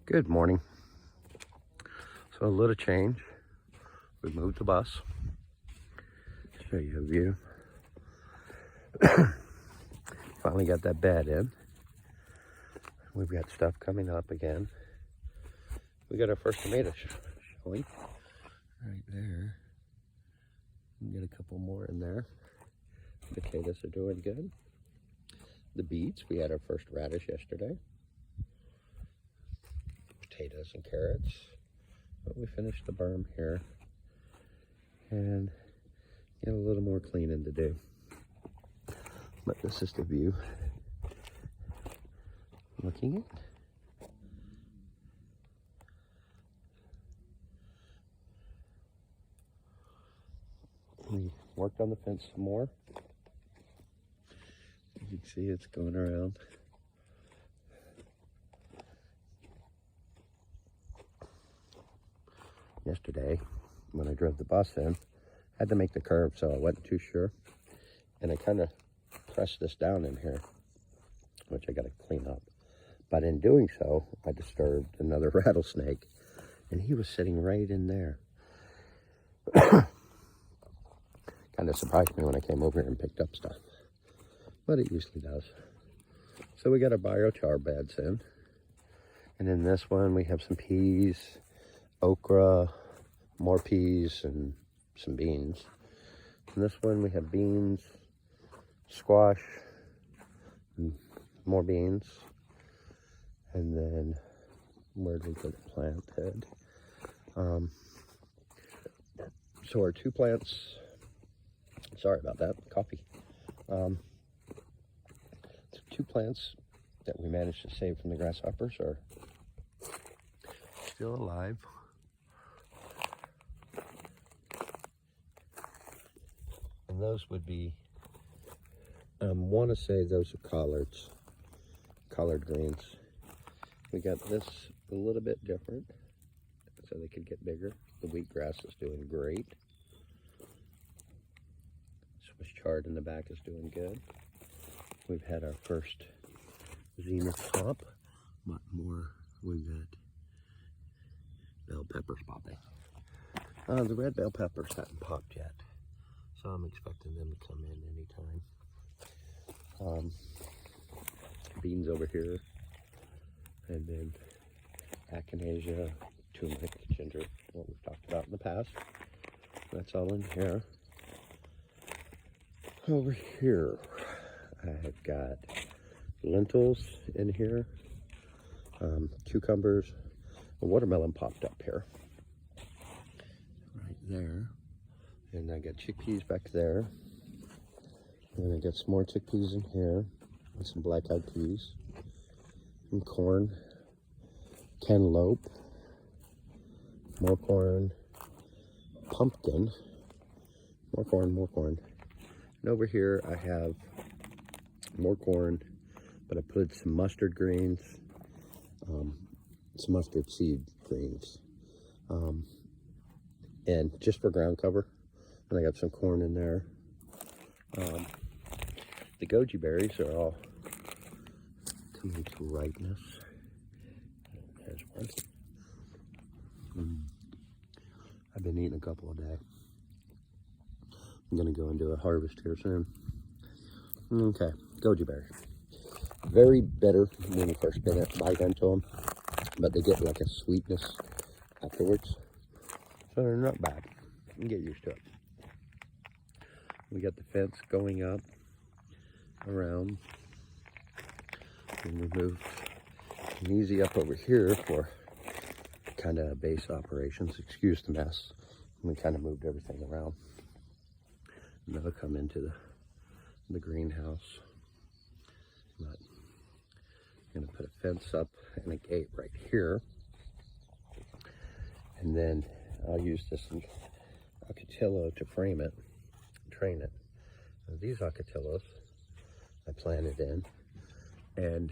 Good morning. So a little change. We moved the bus. Show you a view. Finally got that bed in. We've got stuff coming up again. We got our first tomato showing right there. We get a couple more in there. Potatoes are doing good. The beets, we had our first radish yesterday. Potatoes and carrots. But we finished the berm here. And got a little more cleaning to do. But this is the view. Looking at. We worked on the fence some more. You can see it's going around. Yesterday, when I drove the bus in, I had to make the curve, so I wasn't too sure. And I kind of pressed this down in here, which I got to clean up. But in doing so, I disturbed another rattlesnake, and he was sitting right in there. Kind of surprised me when I came over here and picked up stuff, but it usually does. So we got our biochar beds in, and in this one we have some peas, okra, more peas, and some beans. In this one we have beans, squash, and more beans, and then where did we put the plant head? So our two plants. Sorry about that, coffee. Two plants that we managed to save from the grasshoppers are still alive. And those would be, I want to say those are collards, collard greens. We got this a little bit different so they could get bigger. The wheatgrass is doing great. Swiss chard in the back is doing good. We've had our first zenith pop, but more, we've got bell peppers popping. The red bell peppers haven't popped yet, so I'm expecting them to come in anytime. Beans over here, and then echinacea, turmeric, ginger, what we've talked about in the past. That's all in here. Over here, I have got lentils in here, cucumbers, a watermelon popped up here, right there, and I got chickpeas back there, and I got some more chickpeas in here, and some black-eyed peas, and corn, cantaloupe, more corn, pumpkin, more corn. And over here I have more corn, but I put some mustard greens, some mustard seed greens, and just for ground cover. And I got some corn in there. The goji berries are all coming to ripeness. There's one. I've been eating a couple a day. I'm gonna go and do a harvest here soon. Okay, goji berries. Very bitter when you first bite into them, but they get like a sweetness afterwards. So they're not bad. You can get used to it. We got the fence going up around, and we moved an easy up over here for kind of base operations. Excuse the mess. And we kind of moved everything around. And that'll come into the greenhouse. But I'm gonna put a fence up and a gate right here. And then I'll use this ocotillo to frame it, train it. Now these ocotillos I planted in, and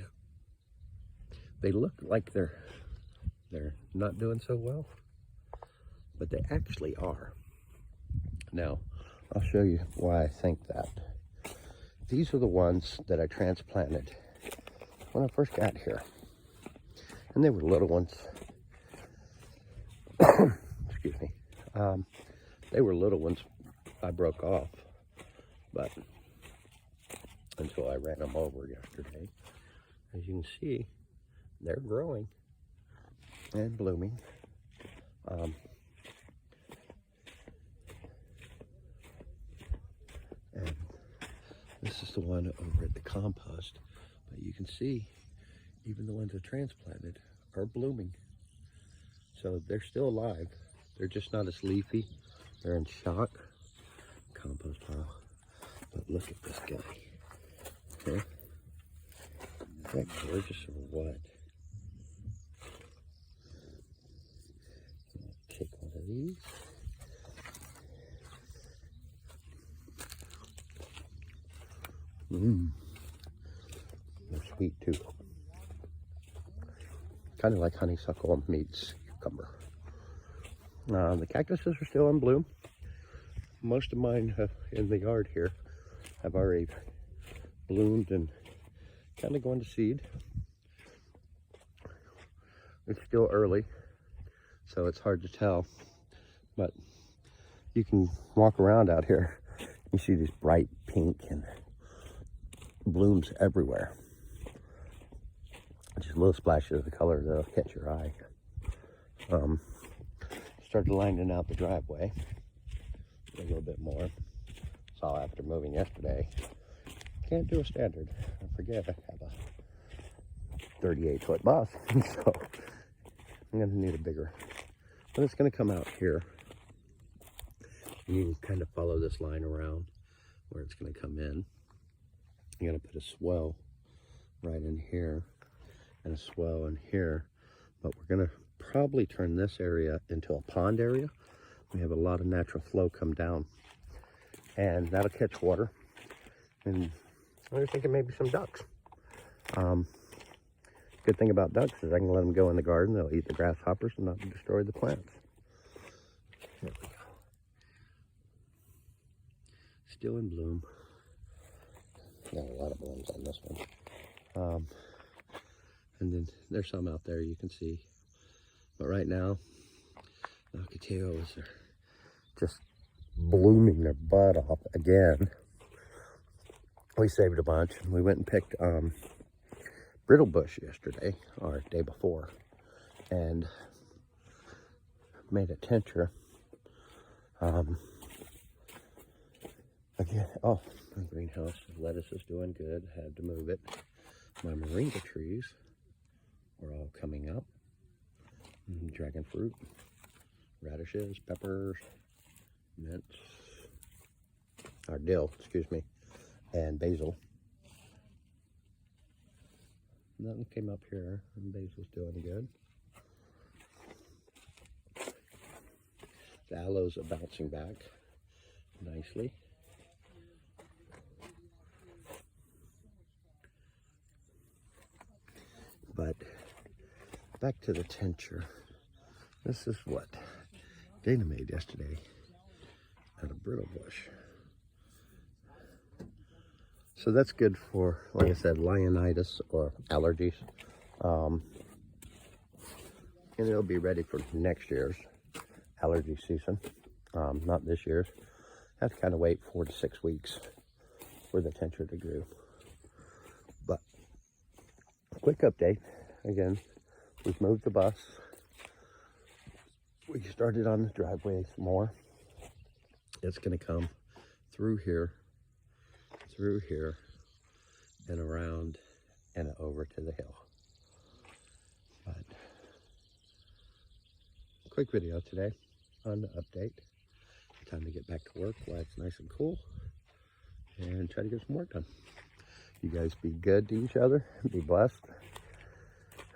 they look like they're not doing so well, but they actually are. Now, I'll show you why I think that. These are the ones that I transplanted when I first got here. And they were little ones. Excuse me. They were little ones I broke off, but until I ran them over yesterday. As you can see, they're growing and blooming. And this is the one over at the compost, but you can see even the ones I transplanted are blooming. So they're still alive. They're just not as leafy. They're in shock. Compost pile. But look at this guy. Okay. Is that gorgeous or what? Take one of these. They're sweet too. Kind of like honeysuckle meets cucumber. The cactuses are still in bloom. Most of mine in the yard here have already bloomed and kind of going to seed. It's still early, so it's hard to tell, but you can walk around out here. You see these bright pink and blooms everywhere. Just little splashes of the color that'll catch your eye. Started lining out the driveway a little bit more. Saw after moving yesterday. Can't do a standard. I forget I have a 38-foot bus, so I'm gonna need a bigger. But it's gonna come out here. And you can kind of follow this line around where it's gonna come in. I'm gonna put a swell right in here and a swell in here, but we're gonna probably turn this area into a pond area. We have a lot of natural flow come down, and that'll catch water. And I was thinking maybe some ducks. Good thing about ducks is I can let them go in the garden. They'll eat the grasshoppers and not destroy the plants. There we go. Still in bloom. Got a lot of blooms on this one. And then there's some out there you can see. But right now, the ocotillos are just blooming their butt off again. We saved a bunch. We went and picked brittle bush yesterday, or day before, and made a tincture. Again, oh, my greenhouse lettuce is doing good. Had to move it. My moringa trees are all coming up. Dragon fruit, radishes, peppers, mint, or dill, excuse me, and basil. Nothing came up here, and basil's doing good. The aloes are bouncing back nicely. But back to the tincture. This is what Dana made yesterday out of brittle bush. So that's good for, like I said, lionitis or allergies. And it'll be ready for next year's allergy season, not this year's. Have to kind of wait 4 to 6 weeks for the tincture to grow. But quick update, again, we've moved the bus. We started on the driveway some more. It's going to come through here, and around and over to the hill. But quick video today on the update. Time to get back to work while it's nice and cool and try to get some work done. You guys be good to each other. Be blessed.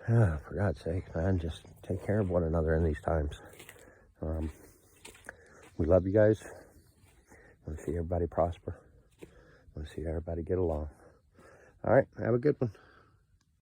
For God's sake, man, just take care of one another in these times. We love you guys. I want to see everybody prosper. I want to see everybody get along. All right, have a good one.